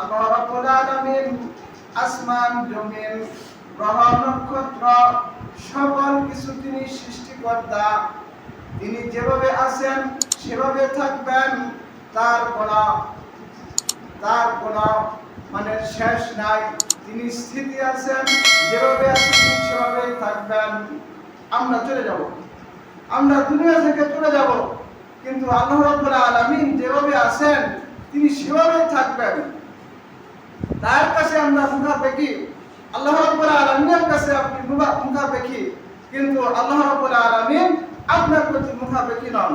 আল্লাহ রাব্বুল আলামিন আসমান জমিন গ্রহ নক্ষত্র সকল কিছু তিনি সৃষ্টিকর্তা। তিনি যেভাবে আছেন সেভাবে থাকবেন। তার কোনো মানে শেষ নাই। তিনি স্থিতি আছেন, যেভাবে আছেন তিনি সেভাবেই থাকবেন। আমরা চলে যাব, আমরা দুনিয়া থেকে চলে যাব, কিন্তু আল্লাহ রাব্বুল আলামিন যেভাবে আছেন তিনি সেভাবেই থাকবেন। তার কাছে আমরা মুখাপেক্ষী, আল্লাহ রাব্বুল আলামিনের কাছে আপনি মুখাপেক্ষী, কিন্তু আল্লাহ রাব্বুল আলামিন আপনার প্রতি মুখাপেক্ষী নন।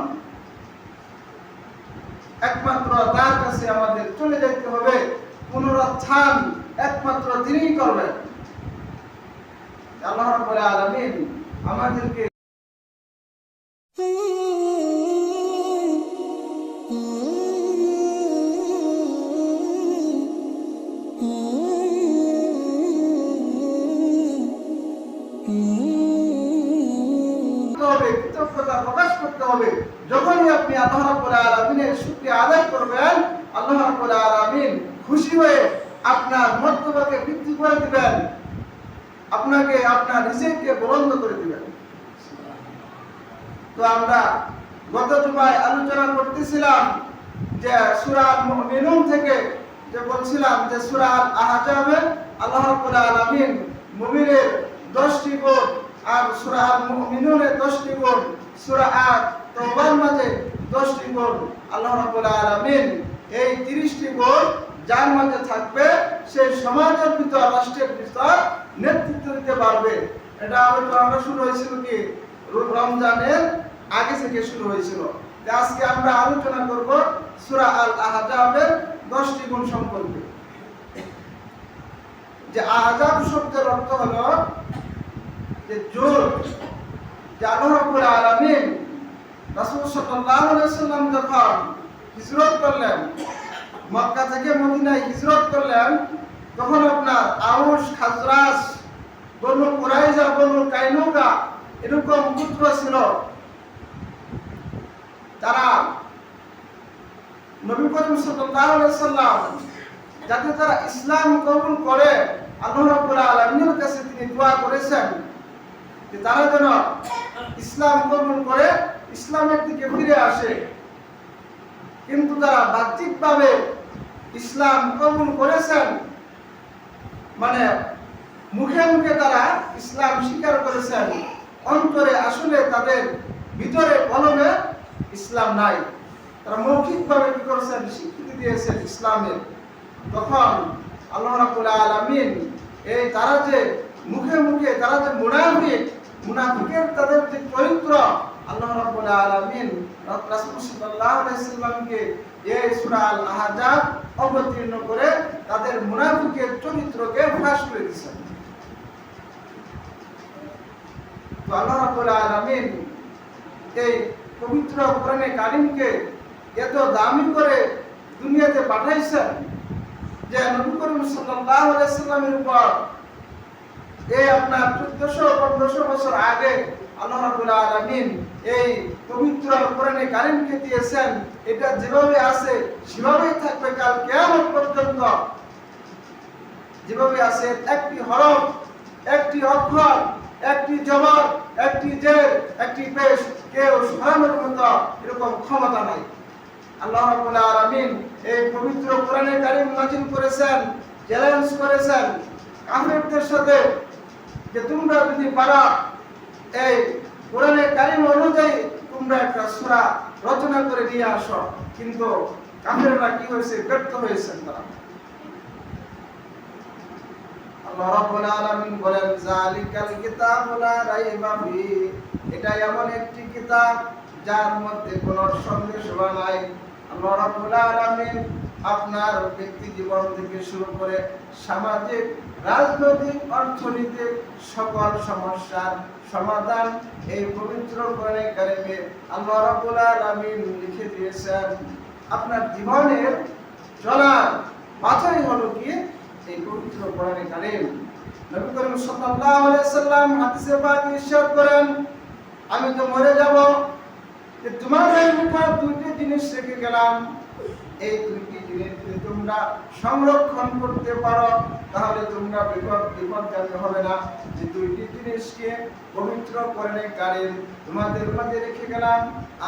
একমাত্র তার কাছে আমাদের চলে যেতে হবে। পুনরুত্থান একমাত্র তিনিই করবেন। আল্লাহ রাব্বুল আলামিন আমাদেরকে কৃতজ্ঞতা প্রকাশ করতে হবে। যখনই আপনি আল্লাহ রাব্বুল আলামিনের শুকরিয়া আদায় করবেন, আল্লাহ রাব্বুল আলামিন খুশি হয়ে আপনার মর্তবাকে বৃদ্ধি করে দিবেন, আপনাকে আপনার রিজিককে বুলন্দ করে দিবেন। তো আমরা গত জুমায় আলোচনা করতেছিলাম যে সূরা আল-মুমিনুন থেকে, যে বলছিলাম যে সূরা আল-আহজাবে আল্লাহ রাব্বুল আলামিন মুমিনের 10টি গুণ আর সূরা আল-মুমিনুনের 10টি গুণ, সূরা আত-তাওবার মাঝে 10টি গুণ। আল্লাহ রাব্বুল আলামিন এই 30টি গুণ যার মাঝে থাকবে সেই সমাজের ভিতর, রাষ্ট্রের ভিতর নেতৃত্ব দিতে পারবে। এটা আলোচনা শুরু হয়েছিল কি রমজানের আগে থেকে শুরু হয়েছিল। আজকে আমরা আলোচনা করব সূরা আল-আহজাবের 10টি গুণ সম্পর্কে। যে আহজাব শব্দের অর্থ হলো যে জোট। যে আল্লাহ রাব্বুল আলামিন রাসূল সাল্লাল্লাহু আলাইহি ওয়াসাল্লাম যখন হিজরত করলেন, মক্কা থেকে মদিনায় হিজরত করলেন, তখন আপনার আউস, খাজরাজ, বনু কুরাইজা, বনু কাইনুকা এরকম গোত্র ছিল। তারা নবী করিম সাল্লাল্লাহু আলাইহি ওয়াসাল্লাম যাতে তারা ইসলাম কবুল করে, আল্লাহ রাব্বুল আলামিনের কাছে তিনি দোয়া করেছেন যে তারা যেন ইসলাম কবুল করে ইসলামের দিকে ফিরে আসে। কিন্তু তারা বাহ্যিকভাবে ইসলাম কবুল করেছেন, মানে মুখে মুখে তারা ইসলাম স্বীকার করেছেন, অন্তরে আসলে তাদের ভিতরে কলমে ইসলাম নাই। তারা মৌখিকভাবে কি করেছেন, স্বীকৃতি দিয়েছেন ইসলামের। তখন আল্লাহ রাব্বুল আলামিন এই তারা যে মুখে মুখে তারা যে মুনাফিকের তাদের যে চরিত্র, আল্লাহ রাব্বুল আলামিন রাসূল সাল্লাল্লাহু আলাইহি ওয়াসাল্লামকে এই সূরা আল-আহজাব অবতীর্ণ করে তাদের মুনাফিকের চরিত্রকে ফাঁস করে দিয়েছেন। তো আল্লাহ রাব্বুল আলামিন এই পবিত্র কোরআনে কারীমকে এত দামি করে দুনিয়াতে পাঠাইছেন যে নবী করিম সাল্লাল্লাহু আলাইহি ওয়াসাল্লামের উপর এই আপনার 1400-1500 বছর আগে আল্লাহ রাব্বুল আলামিন এই পবিত্র কোরআনে কারীমকে দিয়েছেন। এটা যেভাবে আছে সেভাবেই থাকবে কাল কিয়ামত পর্যন্ত। যেভাবে আছে, একটি হরফ, একটি অক্ষর, একটি জবর, একটি জের, একটি পেশ কেউ সরানোর মতো এরকম ক্ষমতা নাই। আল্লাহ রাব্বুল আলামিন এই পবিত্র কোরআনে কারীম নাযিল করেছেন, চ্যালেঞ্জ করেছেন কাফেরদের সাথে যে তোমরা যদি পারো এই কোরআনে কারীম অনুযায়ী তোমরা একটা সূরা রচনা করে নিয়ে আসো। কিন্তু কাফেররা কি হয়েছে, ব্যর্থ হয়েছেন তারা। আল্লাহ রাব্বুল আলামিন বলেন যালিকাল কিতাবু লা রাইবা ফিহি, এটা এমন একটি কিতাব যার মধ্যে কোনো সন্দেহ নাই। আল্লাহ রাব্বুল আলামিন আপনার ব্যক্তি জীবন থেকে শুরু করে সামাজিক, রাজনৈতিক, অর্থনৈতিক সকল সমস্যার সমাধান এই পবিত্র কোরআনে কারীমে আল্লাহ রাব্বুল আলামিন লিখে দিয়েছেন। আপনার জীবনের চলার পাথরই হলো কি এই পবিত্র কোরআনে কারীম। নবী করিম সাল্লাল্লাহু আলাইহি ওয়াসাল্লাম হাদিসে পাক ইরশাদ করেন, আমি তো মরে যাব, যে তোমাদের মুখে দুইটি জিনিস রেখে গেলাম, এই দুইটি জিনিস যদি তোমরা সংরক্ষণ করতে পারো, তাহলে তোমরা বিপদগামী হবে না। যে দুইটি জিনিসকে পবিত্র কোরআনে কারীম তোমাদের মাঝে রেখে গেলাম,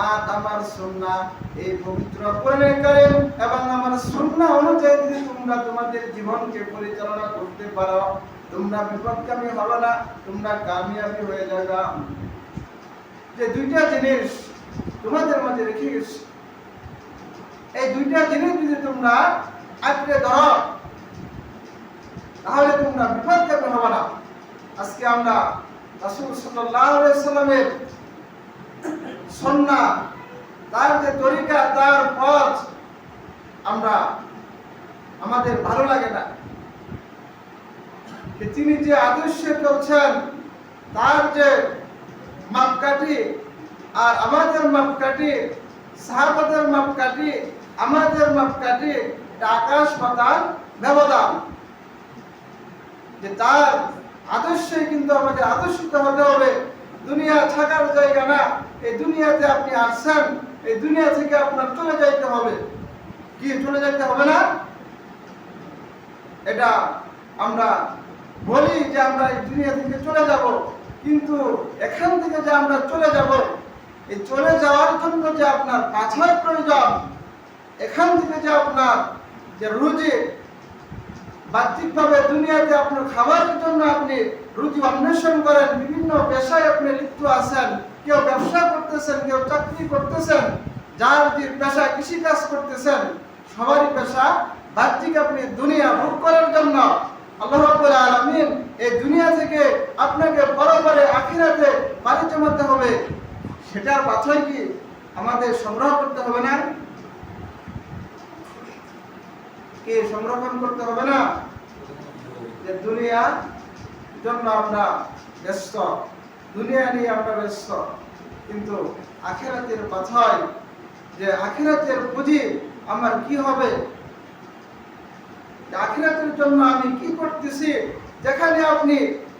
আর আমার সুন্নাহ। এই পবিত্র কোরআনে কারীম এবং আমার সুন্নাহ অনুযায়ী যদি তোমরা তোমাদের জীবনকে পরিচালনা করতে পারো, তোমরা বিপদগামী হবে না, তোমরা কামিয়াবি হয়ে যাবে। যে দুইটা জিনিস তোমাদের মাঝে রেখে গেছি, এই দুইটা জিনিস যদি তোমরা আঁকড়ে ধরো, তাহলে তোমরা বিপদগামী হবে না। আজকে আমরা রাসূল সাল্লাল্লাহু আলাইহি সাল্লামের সুন্নাহ, তার যে তরিকা, তার পথ আমরা আমাদের ভালো লাগে না। তিনি যে আদর্শে চলছেন, তার যে মাপকাঠি আর আমাদের মাপকাঠি, সাহাবাদের মাপকাঠি আমাদের মাপকাঠি, এটা আকাশ পাতাল ব্যবধান। যে তার আদর্শে কিন্তু আমাদের আদর্শিত হতে হবে। দুনিয়া থাকার জায়গা না, এই দুনিয়াতে আপনি আসছেন, এই দুনিয়া থেকে আপনার চলে যাইতে হবে। কি চলে যাইতে হবে না? এটা আমরা বলি যে আমরা এই দুনিয়া থেকে চলে যাব, কিন্তু এখান থেকে যে আমরা চলে যাব, এই চলে যাওয়ার জন্য যে আপনার পাথর প্রয়োজন, এখান থেকে যে আপনার যে রুজি, বাহ্যিকভাবে দুনিয়াতে আপনার খাবারের জন্য আপনি রুজি অন্বেষণ করেন, বিভিন্ন পেশায় আপনি লিপ্ত আছেন, কেউ ব্যবসা করতেছেন, কেউ চাকরি করতেছেন, যার যে পেশা কৃষিকাজ করতেছেন, সবারই পেশা বাহ্যিক আপনি দুনিয়া ভোগ করার জন্য। আল্লাহ রাব্বুল আলামিন এই দুনিয়া থেকে আপনাকে পরপরে আখিরাতে পাড়ি জমাতে হবে, সেটার পাথর কি আমাদের সংগ্রহ করতে হবে না? কি সংরক্ষণ করতে হবে না? যে দুনিয়ার জন্য আমরা ব্যস্ত, দুনিয়া নিয়ে আমরা ব্যস্ত, কিন্তু আখিরাতের পাথর, যে আখিরাতের পুঁজি আমার কি হবে, আখিরাতের জন্য আমি কি করতেছি, যেখানে আপনি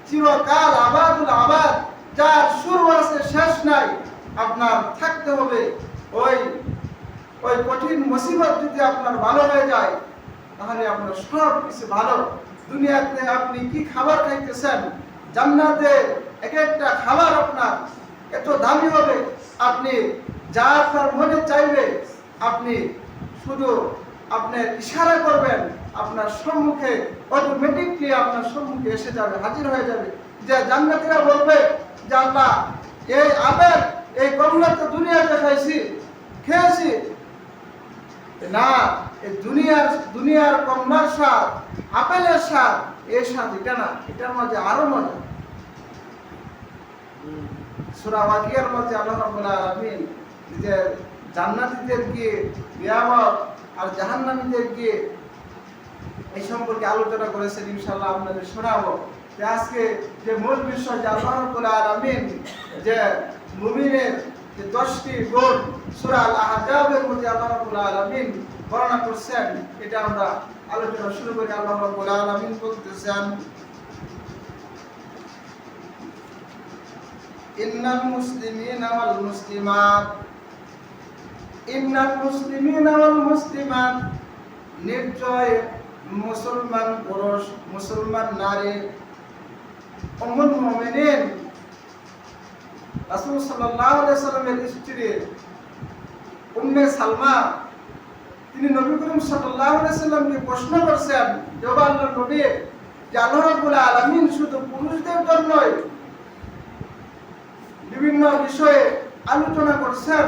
চিরকাল আবাদুল আবাদ, যার শুরু আছে শেষ নাই, আপনার থাকতে হবে। ওই কঠিন মুসিবত যদি আপনার ভালো হয়ে যায়, তাহলে আপনার সব কিছু ভালো। দুনিয়াতে আপনি কি খাবার খাইতেছেন, জান্নাতে এক একটা খাবার আপনার এত দামি হবে, আপনি যা আপনার মনে চাইবে, আপনি শুধু আপনার ইশারা করবেন, আপনার সম্মুখে অটোমেটিকলি আপনার সম্মুখে এসে যাবে, হাজির হয়ে যাবে। যে জান্নাতীরা বলবে যে আল্লাহ, এই আপেল, এই কমলা তো দুনিয়াতে খেয়েছি না, এই দুনিয়ার কমলার স্বাদ, আপেলের স্বাদ, এই স্বাদ এটা না, এটার মাঝে আরো মজা। সূরা ওয়াকিয়ার মধ্যে আল্লাহ রাব্বুল আলামিন যে জান্নাতীদেরকে নিয়ামত আর জাহান্নামীদেরকে এই সম্পর্কে আলোচনা করেছেন। ইনশাআল্লাহ আপনাদের শোনাবো। যে আজকে যে মূল বিষয়, যে আল্লাহ রাব্বুল আলামিন যে মুমিনের যে 10টি গুণ সূরা আল আহজাবের মধ্যে আল্লাহ রাব্বুল আলামিন বর্ণনা করছেন, এটা আমরা আলোচনা শুরু করি। আল্লাহ রাব্বুল আলামিন বলতেছেন, ইন্নাল মুসলিমিনা ওয়াল মুসলিমাত, ইন্নাল মুসলিমিনা ওয়াল মুসলিমাত, নিশ্চয় মুসলমান পুরুষ, মুসলমান নারী, উম্মুল মুমিনিন রাসূল সাল্লাল্লাহু আলাইহি সাল্লামের স্ত্রী উম্মে সালমা, তিনি নবী করিম সাল্লাল্লাহু আলাইহি সাল্লামকে প্রশ্ন করছেন, যে আল্লাহর নবী, যে আল্লাহ রাব্বুল আলামিন শুধু পুরুষদের জন্যই বিভিন্ন বিষয়ে আলোচনা করছেন,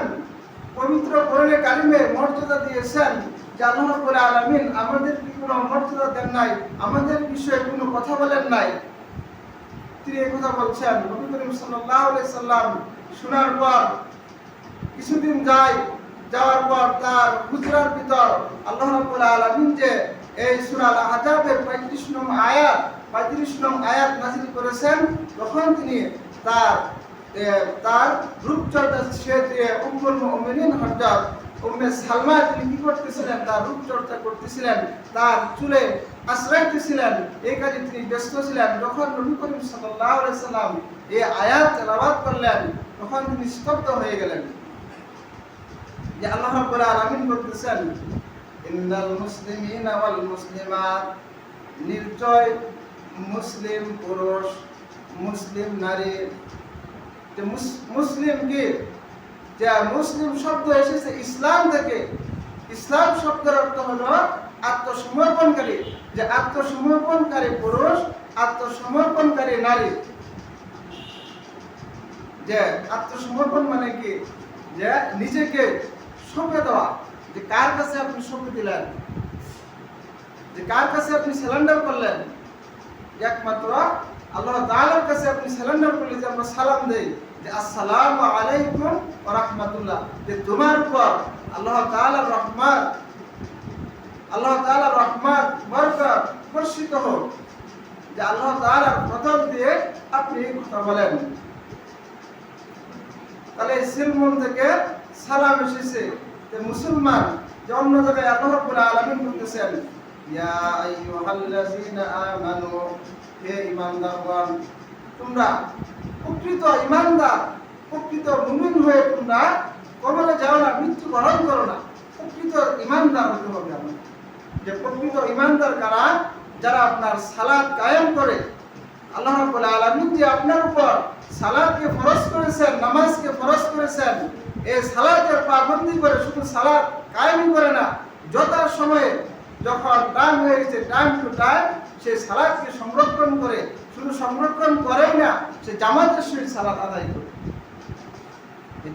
পবিত্র কোরআনে কারিমে মর্যাদা দিয়েছেন, যে আল্লাহ রাব্বুল আলামিন আমাদের কি কোনো মর্যাদা দেন নাই, আমাদের বিষয়ে কোনো কথা বলেন নাই। তিনি এই কথা বলছেন। নবী করিম সাল্লাল্লাহু আলাইহি সাল্লাম শোনার পর কিছুদিন যাওয়ার পর তার হুজরার ভিতর আল্লাহ রাব্বুল আলামিন যে এই সূরা আল আহজাবের 35 নং আয়াত নাযিল করেছেন, তখন তিনি তার রূপচর্চা শেষে উম্মুল মুমিনিন হযরত উম্মে সালমা তিনি কি করতেছিলেন, তার রূপচর্চা করতেছিলেন, তার চুলে আশ্রয় দিয়েছিলেন, এই কাজে তিনি ব্যস্ত ছিলেন। যখন নবী করিম সাল্লাল্লাহু আলাইহি সাল্লাম এই আয়াত তেলাওয়াত করলেন, তখন তিনি স্তব্ধ হয়ে গেলেন। যে আল্লাহ রাব্বুল আলামিন বলতেছেন, ইন্নাল মুসলিমিনা ওয়াল মুসলিমাত, নিশ্চয় মুসলিম পুরুষ মুসলিম নারী। যে মুসলিম কি, যে মুসলিম শব্দ এসেছে ইসলাম থেকে। ইসলাম শব্দের অর্থ হলো আত্মসমর্পণকারী। যে আত্মসমর্পণকারী পুরুষ, আত্মসমর্পণকারী নারী। যে আত্মসমর্পণ মানে কি, যে নিজেকে সঁপে দেওয়া। যে কার কাছে আপনি সঁপে দিলেন, যে কার কাছে আপনি সারেন্ডার করলেন, একমাত্র আল্লাহ তাআলার কাছে আপনি সারেন্ডার করলে। যে আমরা সালাম দেই যে আসসালামু আলাইকুম ওয়া রাহমাতুল্লাহ, যে তোমার উপর আল্লাহ তাআলার রহমত, আল্লাহ তাআলার রহমত বরকত বর্ষিত হোক। যে আল্লাহ তাআলার প্রথম দিয়ে আপনি কথা বলেন। তাহলে সিলমন থেকে সালাম এসেছে। যে মুসলমান যে অন্য জায়গায় আল্লাহ রাব্বুল আলামিন বলতেছেন ইয়া আইয়ুহাল্লাযীনা আমানু, হে ঈমানদারগণ, তোমরা প্রকৃত ঈমানদার, প্রকৃত মুমিন হয়ে তোমরা কবরে যাও না, মৃত্যুবরণ করো না। প্রকৃত ঈমানদার হতে হবে আমাদের। যে প্রকৃত ঈমানদার কারা? যারা আপনার সালাত কায়েম করে। আল্লাহ রাব্বুল আলামিন যে আপনার উপর সালাতকে ফরজ করেছেন, নামাজকে ফরজ করেছেন, এই সালাতের পাবন্দি করে শুধু সালাত কায়েমই করে না, যথা সময়ে যখন টাইম হয়ে গেছে টাইম টু টাইম সেই সালাতকে সংরক্ষণ করে, শুধু সংরক্ষণ করেই না, সে জামাতের সহিত সালাত আদায় করে।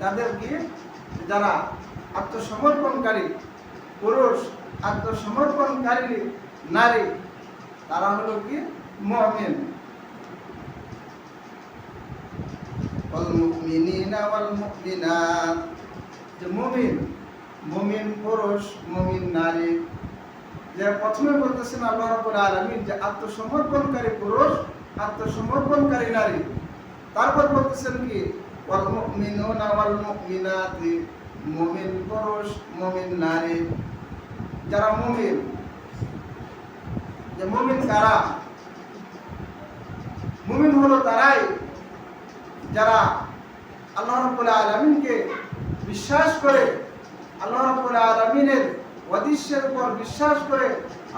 তাদের কি, যারা আত্মসমর্পণকারী পুরুষ, আত্মসমর্পণকারী নারী, তারা হলো কি মুমিন। ওয়াল মুমিনিনা ওয়াল মুমিনাত, যে মুমিন, মুমিন পুরুষ, মুমিন নারী। যে প্রথমে বলতেছেন আল্লাহ রাব্বুল আলামিন যে আত্মসমর্পণকারী পুরুষ, আত্মসমর্পণকারী নারী। তারপর বলতেছেন কি ওয়াল মুমিনুনা ওয়াল মুমিনাত, মুমিন পুরুষ, মুমিন নারী। যারা মুমিন, যে মুমিন কারা? মুমিন হলো তারাই যারা আল্লাহ রাব্বুল আলামিনকে বিশ্বাস করে, আল্লাহ রাব্বুল আলামিনের ওয়াদিসের উপর বিশ্বাস করে,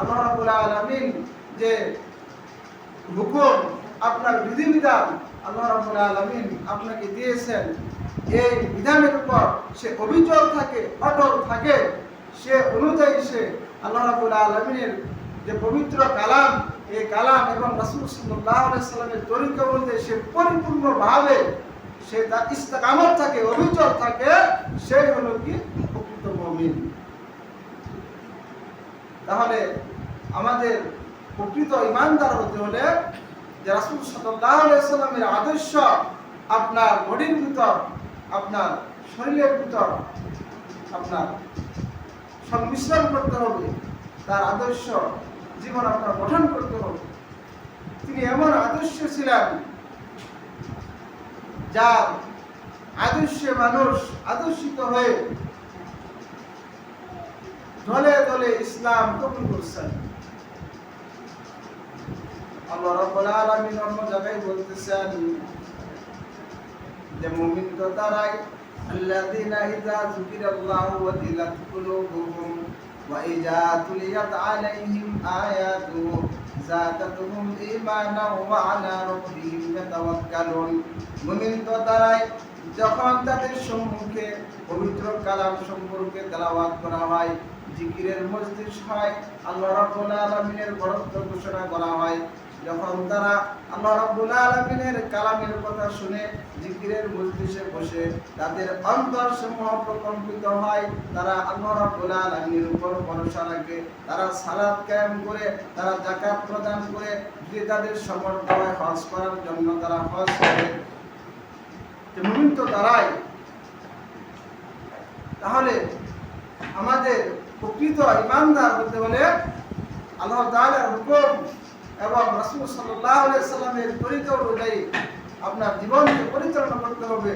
আল্লাহ রাব্বুল আলামিন যে হুকুম, আপনার বিধিবিধান আল্লাহ রাব্বুল আলামিন আপনাকে দিয়েছেন, এই বিধানের উপর সে অবিচল থাকে, অটল থাকে। সে অনুযায়ী সে আল্লাহ রাব্বুল আলামিনের যে পবিত্র কালাম, এই কালাম এবং রাসূল সাল্লাল্লাহু আলাইহি সাল্লামের তরিকা অনুযায়ী সে পরিপূর্ণভাবে সে তার ইস্তেকামত থাকে, অবিচল থাকে, সেই হলো কি প্রকৃত মুমিন। তাহলে আমাদের প্রকৃত ঈমানদার হতে হলে যে রাসূল সাল্লাল্লাহু আলাইহি সাল্লামের আদর্শ আপনার বডির ভিতর, আপনার শরীরের ভিতর আপনার সংমিশ্রণ করতে হবে। তার আদর্শ জীবন আপনার গঠন করতে হবে। তিনি এমন আদর্শ ছিলেন যার আদর্শে মানুষ আদর্শিত হয়ে দলে দলে ইসলাম কবুল করছেন। আল্লাহ রাব্বুল আলামিন অন্য জায়গায় বলতেছেন যে মুমিন তো তারাই আল্লাযীনা ইযা যুকিরাল্লাহু ওয়াজিলাত কুলুবুহুম ওয়া ইযা তুলিয়াত আলাইহিম আয়াতুহু যাদাতুহুম ঈমানাও ওয়া আলা রাব্বিহিম ইয়াতাওয়াক্কালুন। মুমিন তো তারাই যখন তাদের সম্মুখে পবিত্র কালাম সম্পর্কে তেলাওয়াত করা হয়, জিকিরের মজলিস হয়, আল্লাহ রাব্বুল আলামিনের বরত্ব ঘোষণা করা হয়, যখন তারা আল্লাহ রাব্বুল আলামিনের কালামের কথা শুনে জিকিরের মজলিসে বসে তাদের অন্তর সমূহ প্রকম্পিত হয়, তারা আল্লাহ রাব্বুল আলামিনের উপর ভরসা রাখে, তারা সালাত কায়েম করে, তারা যাকাত প্রদান করে, যদি তাদের সামর্থ্য হয় হজ করার জন্য তারা হজ করে। যে মুমিন তো তারাই। তাহলে আমাদের প্রকৃত ঈমানদার হতে হলে আল্লাহ তাআলার হুকুম এবং রাসূল সাল্লাল্লাহু আলাইহি সাল্লামের তরিকা অনুযায়ী আপনার জীবনকে পরিচালনা করতে হবে।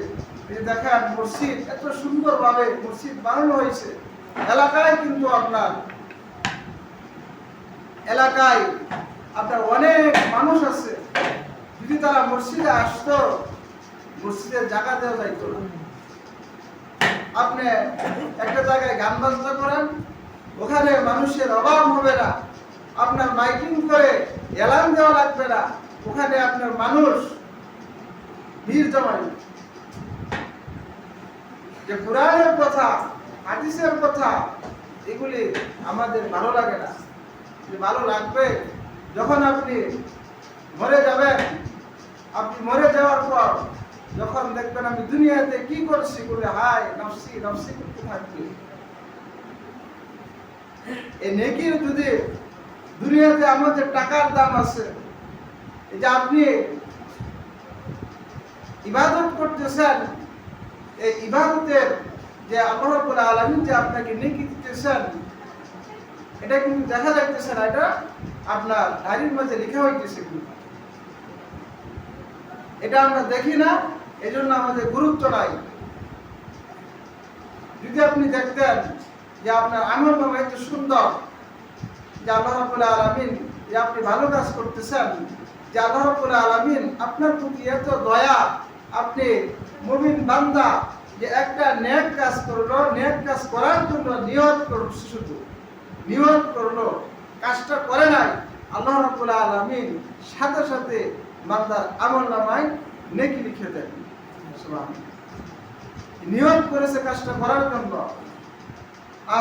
এই দেখেন মসজিদ এত সুন্দরভাবে মসজিদ বানানো হয়েছে, এলাকায় কিন্তু আপনার এলাকায় আপনার অনেক মানুষ আছে, যদি তারা মসজিদে আসতো মসজিদের জায়গা দেওয়া যাইতো না। আপনি একটা জায়গায় গান বাজনা করেন, ওখানে মানুষের অভাব হবে না, আপনার মাইকিং করে এলান দেওয়া লাগবে না, ওখানে আপনার মানুষ ভিড় জমাবে। যে কোরআনের কথা, হাদিসের কথা, এগুলি আমাদের ভালো লাগে না। যে ভালো লাগবে যখন আপনি মরে যাবেন, আপনি মরে যাওয়ার পর যখন দেখবেন আমি দুনিয়াতে কি করছি, বলে হায় নফসি নফসি করতে থাকবে। এই নেকির যদি দুনিয়াতে আমাদের টাকার দাম আছে, এই যে আপনি ইবাদত করতেছেন, এই ইবাদতের যে আল্লাহ রাব্বুল আলামিন যে আপনাকে নেকি দিতেছেন, এটা কিন্তু দেখা যাইতেছে না, এটা আপনার ডায়েরির মধ্যে লেখা হইতেছে, কিন্তু এটা আমরা দেখি না, এজন্য আমাদের গুরুত্ব নাই। যদি আপনি দেখতেন যে আপনার আমলনামা এত সুন্দর, যে আল্লাহ রাব্বুল আলামিন যে আপনি ভালো কাজ করতেছেন, যে আল্লাহ রাব্বুল আলামিন আপনার প্রতি এত দয়া, আপনি মুমিন বান্দা যে একটা নেক কাজ করলো, নেক কাজ করার জন্য নিয়ত করলো, শুধু নিয়ত করলো, কাজটা করে নাই, আল্লাহ রাব্বুল আলামিন সাথে সাথে বান্দার আমলনামায় নেকি লিখে দেন। সুবহানাল্লাহ। নিয়ত করেছে কাজটা করার জন্য,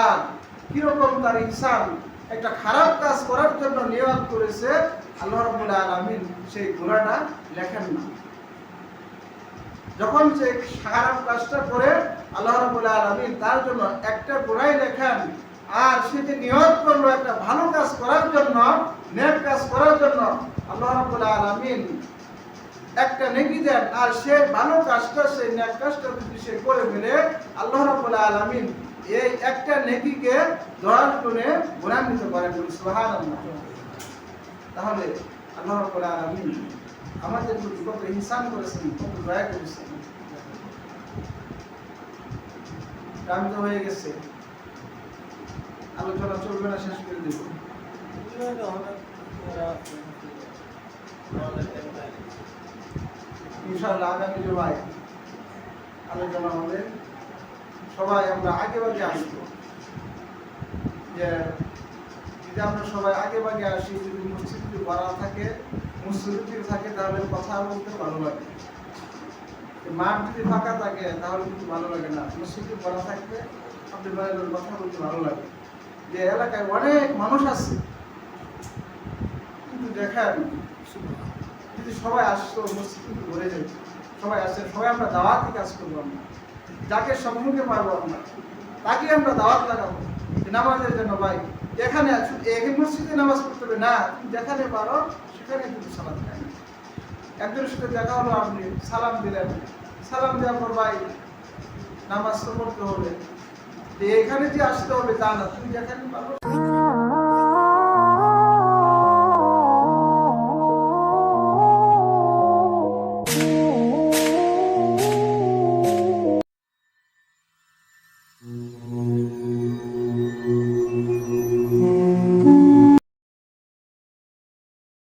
আর কিরকম তার ইনসান একটা খারাপ কাজ করার জন্য নিয়ত করেছে, আল্লাহ রাব্বুল আলামিন সেই গুনাহটা লেখেন না। যখন সে খারাপ কাজটা করে আল্লাহ রাব্বুল আলামিন তার জন্য একটা গুনাহ লেখেন, আর সে যে নিয়ত করলো একটা ভালো কাজ করার জন্য, নেক কাজ করার জন্য, আল্লাহ রাব্বুল আলামিন একটা নেকি দেন, আর সে ভালো কাজটা, সেই নেক কাজটা যদি সে করে ফেলে, আল্লাহ রাব্বুল আলামিন এই একটা নেকিকে 10 গুণে গুণান্বিত করেন। সুবহানাল্লাহ। তাহলে আল্লাহ রাব্বুল আলামিন আমাদের প্রতি কত ইহসান করেছেন, কত দয়া করেছেন। টাইম তো হয়ে গেছে, আলোচনা চলবে না, শেষ করে দেব। ইনশাআল্লাহ আগামী জুমায় আলোচনা হবে। সবাই আমরা আগে ভাগে আসবো, যে যদি আমরা সবাই আগে ভাগে আসি, যদি মসজিদ ভরা থাকে, মসজিদ থাকে, তাহলে কথা বলতে ভালো লাগে। মাঠ যদি ফাঁকা থাকে তাহলে কিন্তু ভালো লাগে না, মসজিদ ভরা থাকবে, আপনি বাইরের কথা বলতে ভালো লাগে। যে এলাকায় অনেক মানুষ আছে, কিন্তু দেখেন যদি সবাই আসতো, মসজিদ কিন্তু ভরে যেত। সবাই আসছে, সবাই আমরা দাওয়াতি কাজ করবো, আমরা যাকে সম্মুখে পারবো আমরা তাকে আমরা দাওয়াত লাগাবো নামাজের জন্য। ভাই এখানে এই মসজিদে নামাজ পড়তে হবে না, তুমি যেখানে পারো সেখানে তুমি সালাম দেন। একজনের সাথে দেখা হলো, আপনি সালাম দিলেন, সালাম দেওয়ার পর ভাই নামাজ তো পড়তে হবে, এখানে যে আসতে হবে তা না, তুমি যেখানে পারো